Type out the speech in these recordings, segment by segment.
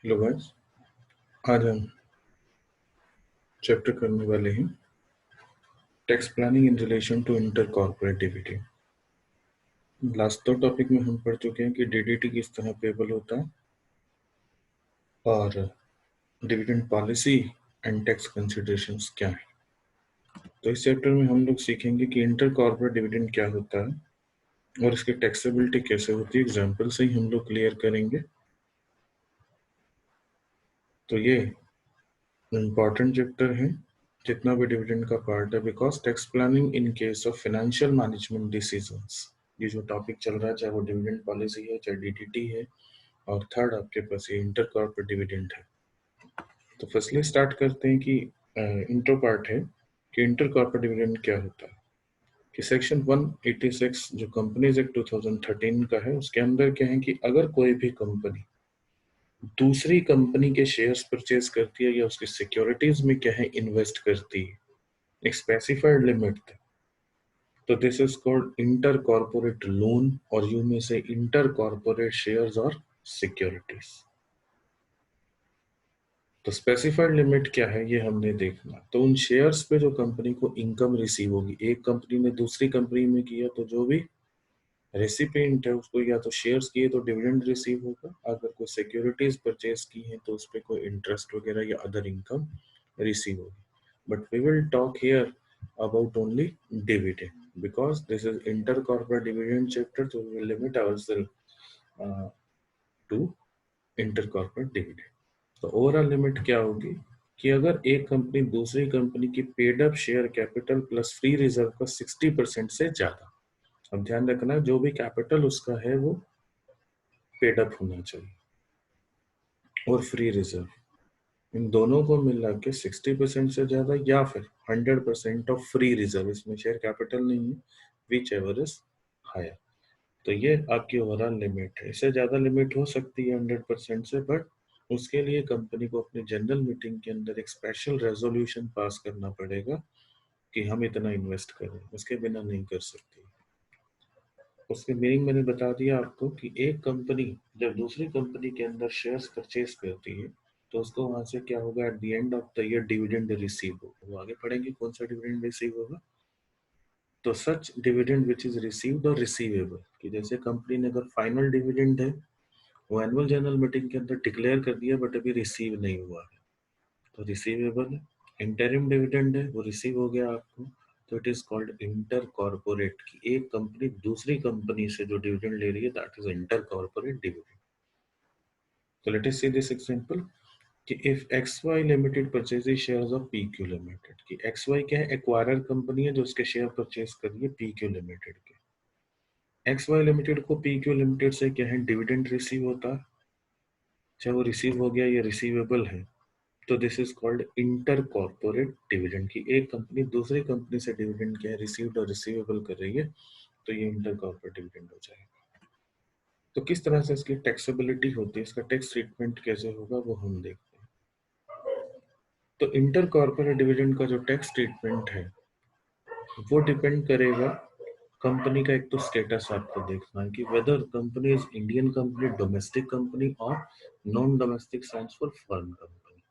Hello guys, आज हम chapter करने वाले हैं tax planning in relation to inter corporate dividend. Last दो टॉपिक में हम पढ़ चुके हैं कि डीडीटी किस तरह पेबल होता है और dividend policy and tax considerations क्या है। तो इस चैप्टर में हम लोग सीखेंगे कि इंटर कॉर्पोरेट डिविडेंड क्या होता है और इसकी टैक्सेबिलिटी कैसे होती है। एग्जाम्पल से ही हम लोग क्लियर करेंगे। तो ये इम्पॉर्टेंट चैप्टर है जितना भी डिविडेंड का पार्ट है, because tax planning in case of financial management decisions, ये जो टॉपिक चल रहा है चाहे वो डिविडेंड पॉलिसी है चाहे डीडीटी है, और थर्ड आपके पास ये इंटर कॉर्पोरेट डिविडेंड है। तो फर्स्टली स्टार्ट करते हैं कि इंट्रो पार्ट है कि इंटर कॉर्पोरेट डिविडेंड क्या होता है। कि सेक्शन 186 जो कंपनीज एक्ट 2013 का है उसके अंदर क्या है कि अगर कोई भी कंपनी दूसरी कंपनी के शेयर्स परचेज करती है या उसकी सिक्योरिटीज में क्या है इन्वेस्ट करती है एक स्पेसिफाइड लिमिट तक, तो this is called inter corporate loan, और यू में से इंटर कॉर्पोरेट शेयर्स और सिक्योरिटीज। तो स्पेसिफाइड लिमिट क्या है ये हमने देखना। तो उन शेयर्स पे जो कंपनी को इनकम रिसीव होगी, एक कंपनी ने दूसरी कंपनी में किया तो जो भी रेसिपिएंट है उसको या तो शेयर्स किए तो डिविडेंड रिसीव होगा, अगर कोई सिक्योरिटीज परचेज की है तो उस पर कोई इंटरेस्ट वगैरह या अदर इनकम रिसीव होगी। But we will talk here about only dividend because this is inter-corporate dividend chapter, so we will limit ourselves to inter-corporate dividend. तो ओवरऑल लिमिट क्या होगी कि अगर एक कंपनी दूसरी कंपनी की paid up share capital plus free reserve का 60% से ज्यादा, अब ध्यान रखना जो भी कैपिटल उसका है वो पेड अप होना चाहिए, और फ्री रिजर्व, इन दोनों को मिला के 60% से ज्यादा या फिर 100% ऑफ फ्री रिजर्व, इसमें शेयर कैपिटल नहीं है, विच एवर इज हायर। तो ये आपकी ओवरऑल लिमिट है। इससे ज्यादा लिमिट हो सकती है 100% से, बट उसके लिए कंपनी को अपनी जनरल मीटिंग के अंदर एक स्पेशल रेजोल्यूशन पास करना पड़ेगा कि हम इतना इन्वेस्ट करें, उसके बिना नहीं कर सकती। उसके मीनिंग मैंने बता दिया आपको कि एक कंपनी जब दूसरी कंपनी के अंदर शेयर्स परचेज करती है तो उसको वहां से क्या होगा, at the end of the year dividend receive होगा। वो आगे पढ़ेंगे कौन सा डिविडेंड रिसीव होगा। तो सच डिविडेंड विच इज रिसीव्ड और रिसीवेबल, कि जैसे कंपनी ने अगर फाइनल डिविडेंड है वो एनुअल जनरल मीटिंग के अंदर डिक्लेयर कर दिया बट अभी रिसीव नहीं हुआ है तो रिसीवेबल है। इंटरिम डिविडेंड है वो रिसीव हो गया आपको, तो it is called inter corporate, की एक कंपनी दूसरी कंपनी से जो डिविडेंड ले रही है that is inter corporate dividend. तो let us see this example कि if XY limited purchases shares of PQ limited, कि XY क्या है, एक्वायरर कंपनी है जो उसके शेयर परचेज कर रही है PQ लिमिटेड के। XY लिमिटेड को PQ लिमिटेड से क्या है डिविडेंड रिसीव होता है, चाहे वो रिसीव हो गया या रिसीवेबल है, तो this is called inter corporate dividend, की एक कंपनी दूसरी कंपनी से डिविडेंड क्या है रिसीव्ड और रिसीवेबल कर रही है, तो ये इंटर कॉर्पोरेट डिविडेंड हो जाएगा। तो किस तरह से इसकी टैक्सेबिलिटी होती है, इसका टैक्स ट्रीटमेंट कैसे होगा वो हम देखते हैं। तो इंटर कॉर्पोरेट डिविडेंड का जो टैक्स ट्रीटमेंट है वो डिपेंड करेगा कंपनी का, एक तो स्टेटस आपको देखना है कि whether company is Indian company, domestic company, और non domestic stands for foreign company.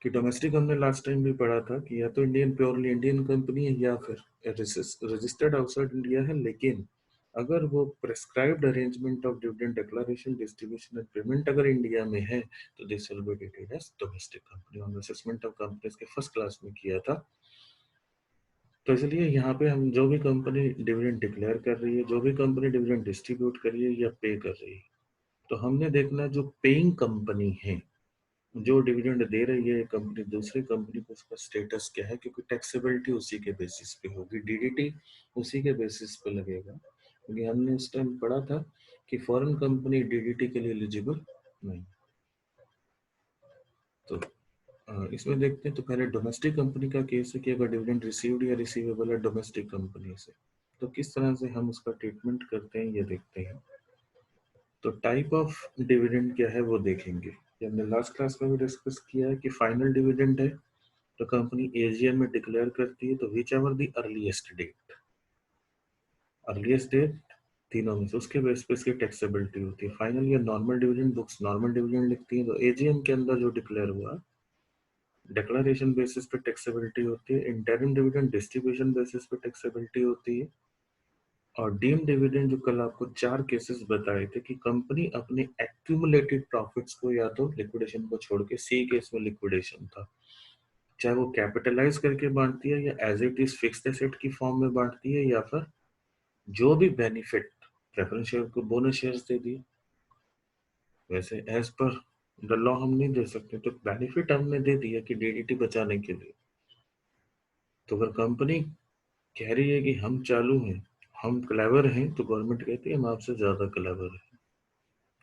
कि डोमेस्टिक हमने लास्ट टाइम भी पढ़ा था कि या तो इंडियन प्योरली इंडियन कंपनी है या फिर रजिस्टर्ड आउटसाइड इंडिया है, लेकिन अगर वो prescribed arrangement of dividend declaration distribution and payment अगर इंडिया में है तो this will be treated as domestic company. हमने असेसमेंट ऑफ कंपनीज के फर्स्ट क्लास में किया था। तो इसलिए यहाँ पे हम जो भी कंपनी डिविडेंड डिक्लेयर कर रही है, जो भी कंपनी डिविडेंड डिस्ट्रीब्यूट कर रही है या पे कर रही है, तो हमने देखना जो पेइंग कंपनी है, जो डिविडेंड दे रही है कंपनी दूसरी कंपनी को, उसका स्टेटस क्या है, क्योंकि टैक्सेबिलिटी उसी के बेसिस पे होगी, डीडीटी उसी के बेसिस पे लगेगा। क्योंकि हमने उस टाइम पढ़ा था कि फॉरेन कंपनी डीडीटी के लिए एलिजिबल नहीं। तो इसमें देखते हैं। तो पहले डोमेस्टिक कंपनी का केस है कि अगर डिविडेंड रिसीव्ड या रिसीवेबल है डोमेस्टिक कंपनी से, तो किस तरह से हम उसका ट्रीटमेंट करते हैं ये देखते हैं। तो टाइप ऑफ डिविडेंड क्या है वो देखेंगे। ये हमने लास्ट क्लास में भी डिस्कस किया है कि फाइनल डिविडेंड है तो कंपनी एजीएम में डिक्लेयर करती है, तो whichever the earliest date तीनों में से उसके बेस पे इसकी टैक्सेबिलिटी होती है। फाइनल ये normal dividend books normal dividend लिखती है, तो एजीएम के अंदर जो डिक्लेयर हुआ डिक्लेरेशन बेसिस पे टैक्सेबिलिटी होती है। इंटरिम डिविडेंड डिस्ट्रीब्यूशन बेसिस पे टैक्सेबिलिटी होती है। और डीम डिविडेंड जो कल आपको 4 केसेस बताए थे कि कंपनी अपने एक्यूमुलेटेड प्रॉफिट्स को या तो लिक्विडेशन को छोड़ के, सी केस में लिक्विडेशन था, चाहे वो कैपिटलाइज करके बांटती है या as it is fixed asset की फॉर्म में बांटती है, या फिर जो भी बेनिफिट प्रेफरेंस शेयर को बोनस शेयर्स दे दिए। वैसे एज पर द लॉ हम नहीं दे सकते, तो बेनिफिट हमने दे दिया कि डीडीटी बचाने के लिए। तो अगर कंपनी कह रही है कि हम चालू हैं, हम क्लेवर हैं, तो गवर्नमेंट कहती है हम आपसे ज्यादा क्लेवर हैं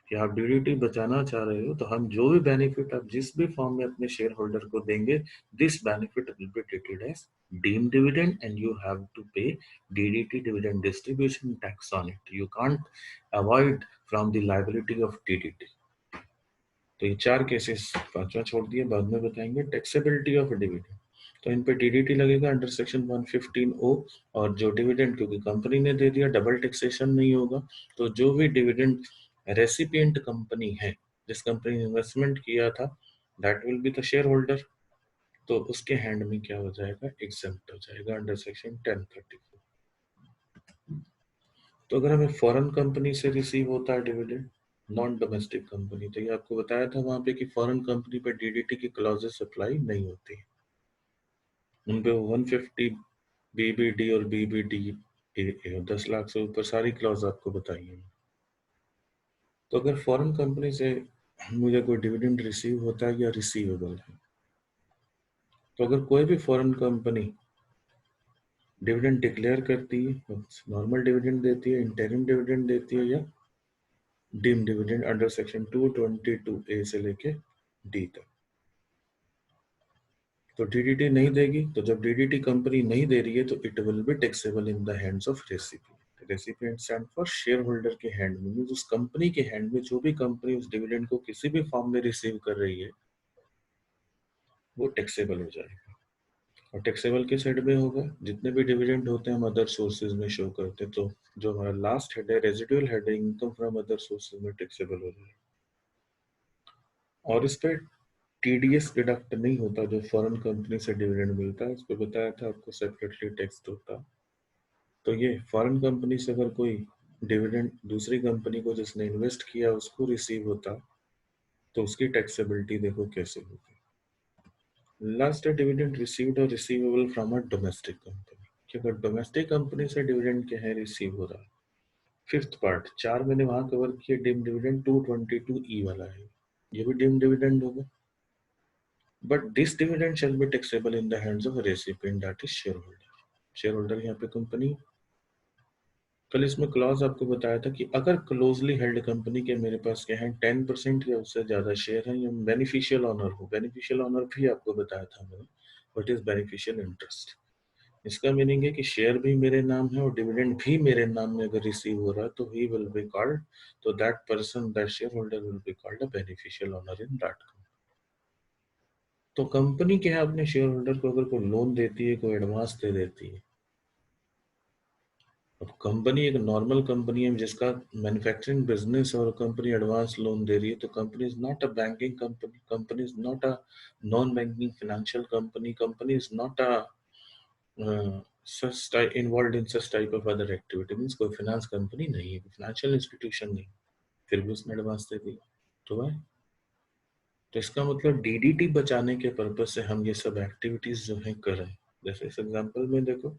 कि आप डीडीटी बचाना चाह रहे हो, तो हम जो भी बेनिफिट आप जिस भी फॉर्म में अपने शेयर होल्डर को देंगे, this benefit will be treated as deem dividend and you have to pay DDT dividend distribution tax on it. You can't avoid from the liability of DDT. तो ये 4 cases, पांचवा छोड़ दिए, बाद में बताएंगे। टैक्सेबिलिटी ऑफ डिविडेंड, तो इन पे डीडीटी लगेगा अंडर सेक्शन 115 ओ। और जो डिविडेंड क्योंकि कंपनी ने दे दिया, डबल टैक्सेशन नहीं होगा। तो जो भी डिविडेंड रेसिपिएंट कंपनी है, जिस कंपनी ने इन्वेस्टमेंट किया था, that will be the share holder, तो उसके हैंड में क्या हो जाएगा, एग्जेम्प्ट हो जाएगा अंडर सेक्शन 1034। तो अगर हमें फॉरेन कंपनी से रिसीव होता है डिविडेंड, नॉन डोमेस्टिक कंपनी, तो ये आपको बताया था वहां पे कि फॉरेन कंपनी पे डीडीटी की क्लॉजेस अप्लाई नहीं होती, उन पे 150 बीबीडी और बीबीडी 10 लाख से ऊपर सारी क्लॉज आपको बताई है। तो अगर फॉरेन कंपनी से मुझे कोई डिविडेंड रिसीव होता है या रिसीवेबल है, तो अगर कोई भी फॉरेन कंपनी डिविडेंड डिक्लेयर करती है, नॉर्मल डिविडेंड देती है, इंटरिम डिविडेंड देती है, या डीम डिविडेंड अंडर सेक्शन 222 ए से लेके डी तक, तो डीडीटी नहीं देगी। तो जब डीडीटी कंपनी नहीं दे रही है, तो it will be taxable in the hands of recipient. Recipient stand for share holder के हैंड में, मींस उस कंपनी के हैंड में, जो भी कंपनी उस डिविडेंड को किसी भी फॉर्म में रिसीव कर रही है, वो टैक्सेबल हो जाएगा। और टैक्सेबल किस हेड में होगा, जितने भी डिविडेंड होते हैं हम अदर सोर्सेज में शो करते हैं, तो जो हमारा लास्ट हेड है रेजिडुअल हेड है, इनकम फ्रॉम अदर सोर्सेज में टैक्सेबल हो जाएगा। और इस पे टीडीएस डिडक्ट नहीं होता, जो फॉरेन कंपनी से डिविडेंड मिलता है, इस पे बताया था आपको, सेपरेटली टैक्स होता। तो ये फॉरेन कंपनी से अगर कोई डिविडेंड दूसरी कंपनी को जिसने इन्वेस्ट किया उसको रिसीव होता, तो उसकी टैक्सेबिलिटी देखो कैसे होगी। लास्ट है डिविडेंड रिसीव्ड और receivable from a domestic company, कि अगर डोमेस्टिक कंपनी से डिविडेंड क्या है रिसीव हो रहा है। फिफ्थ पार्ट 4 मैंने वहां कवर किया, डिम डिविडेंड 222 ई वाला है, ये भी डिम डिविडेंड होगा, but this dividend shell be taxable in the hands of recipient, that is share holder. Share holder यहाँ पे कंपनी। कल इसमें क्लॉज आपको बताया था कि अगर क्लोजली हेल्ड कंपनी के मेरे पास क्या है 10% या उससे ज्यादा शेयर है, या बेनिफिशियल ऑनर हो, बेनिफिशियल ऑनर भी आपको बताया था मैंने, व्हाट इज बेनिफिशियल इंटरेस्ट। इसका मीनिंग है कि शेयर भी मेरे नाम है और डिविडेंड भी मेरे नाम में अगर रिसीव हो रहा है, तो ही विल बी कॉल्ड, तो that person, that share holder will be called a beneficial owner in that company. तो कंपनी क्या है, अपने शेयर होल्डर को अगर कोई लोन देती है, कोई एडवांस दे देती है, अब कंपनी एक नॉर्मल कंपनी है जिसका मैन्युफैक्चरिंग बिजनेस, और कंपनी एडवांस लोन दे रही है, तो company is not a banking company, company is not a non banking financial company, company is not a such type involved in such type of other activity, means कोई finance company नहीं है, financial institution नहीं, फिर भी उसने advance दे दिया, तो है। तो इसका मतलब डीडीटी बचाने के पर्पज से हम ये सब एक्टिविटीज जो है कर रहे हैं। जैसे इस एग्जांपल में देखो,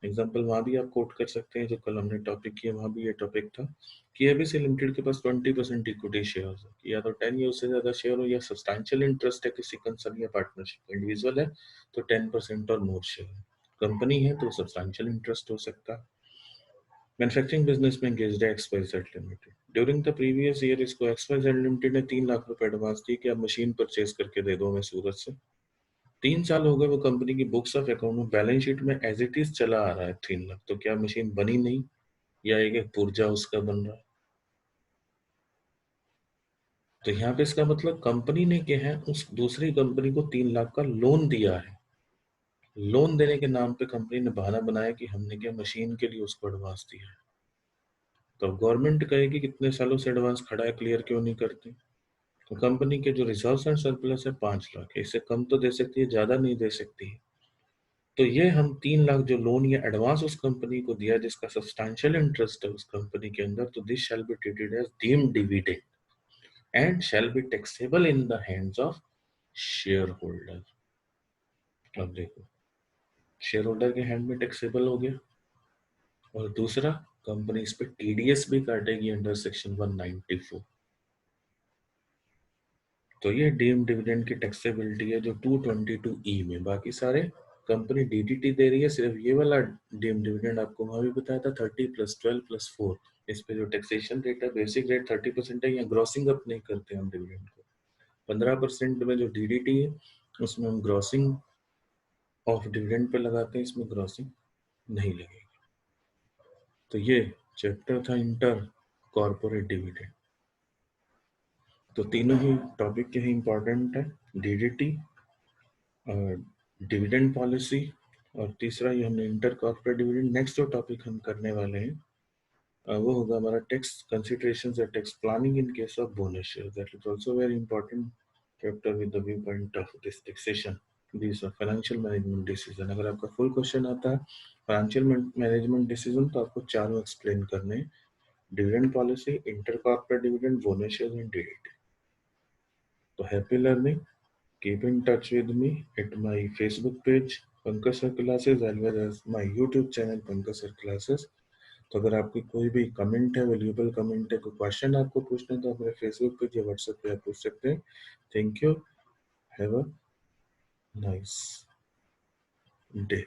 एग्जांपल वहां भी आप कोट कर सकते हैं, जो कल हमने टॉपिक किया वहां भी ये टॉपिक था कि एबीसी लिमिटेड के पास 20% इक्विटी शेयर है, या तो 10 या उससे ज्यादा शेयर हो, या सब्सटैंशियल इंटरेस्ट है किसी कंसर्न या पार्टनरशिप, इंडिविजुअल है तो 10% और मोर शेयर है, कंपनी है तो सब्सटैंशियल इंटरेस्ट हो सकता है। मैन्युफैक्चरिंग बिजनेस में एंगेज्ड है XYZ limited, during the previous year इसको एक्सवाईजेड लिमिटेड ने 3 लाख रुपए एडवांस दी कि आप मशीन परचेज करके दे दो हमें सूरत से। 3 साल हो गए, वो कंपनी की बुक्स ऑफ अकाउंट में बैलेंस शीट में एज इट इज चला आ रहा है 3 लाख, तो क्या मशीन बनी नहीं, या एक पुर्जा उसका बन रहा है। तो यहाँ पे इसका मतलब कंपनी ने क्या है, उस दूसरी कंपनी को 3 लाख का लोन दिया है, लोन देने के नाम पे कंपनी ने बहाना बनाया कि हमने क्या मशीन के लिए उसको एडवांस दिया है। तो गवर्नमेंट कहेगी कितने सालों से एडवांस खड़ा है, क्लियर क्यों नहीं करते? तो कंपनी के जो रिजर्व्स एंड सरप्लस है 5 लाख है, इससे कम तो दे सकती है, ज्यादा नहीं दे सकती है। तो ये हम 3 लाख जो लोन या एडवांस उस कंपनी को दिया जिसका सब्सटैंशियल इंटरेस्ट है उस कंपनी के अंदर, तो this shall be treated as deemed dividend and shall be taxable in the hands of shareholder. अब देखो, शेयर होल्डर के हैंड में टैक्सेबल हो गया, और दूसरा कंपनी इस पे टीडीएस भी काटेगी अंडर सेक्शन 194। तो ये डीम्ड डिविडेंड की टैक्सेबिलिटी है जो 222E में, बाकी सारे कंपनी डीडीटी दे रही है, सिर्फ ये वाला डीम्ड डिविडेंड आपको वहां भी बताया था 30 + 12 + 4, इस पे जो टैक्सेशन रेट है, बेसिक रेट 30% है, या ग्रॉसिंग अप नहीं करते हम डिविडेंड को। 15% में जो डीडीटी है उसमें हम ग्रॉसिंग ऑफ डिविडेंड पे लगाते हैं, इसमें ग्रॉसिंग नहीं लगेगी। तो ये चैप्टर था इंटर कॉर्पोरेट डिविडेंड। तो तीनों ही टॉपिक के ही इंपॉर्टेंट है, डीडीटी, डिविडेंड पॉलिसी, और तीसरा ये हमने इंटर कॉर्पोरेट डिविडेंड। नेक्स्ट जो टॉपिक हम करने वाले हैं वो होगा हमारा टैक्स कंसिडरेशंस या tax planning in case of bonus share. That is also very important chapter with the view point of this taxation, this financial management decision. अगर आपका फुल क्वेश्चन आता है फाइनेंशियल मैनेजमेंट डिसीजन, तो आपको चारों explain करने, dividend policy, inter corporate dividend, bonus share and DDT. तो happy learning, keep in touch with me at my Facebook page Pankaj Sir Classes as well as my YouTube channel Pankaj Sir Classes। तो अगर आपकी कोई भी comment है, valuable comment है, कोई question आपको पूछना है, तो आप मेरे फेसबुक पेज या व्हाट्सएप पे आप पूछ सकते हैं। Thank you, have a nice day.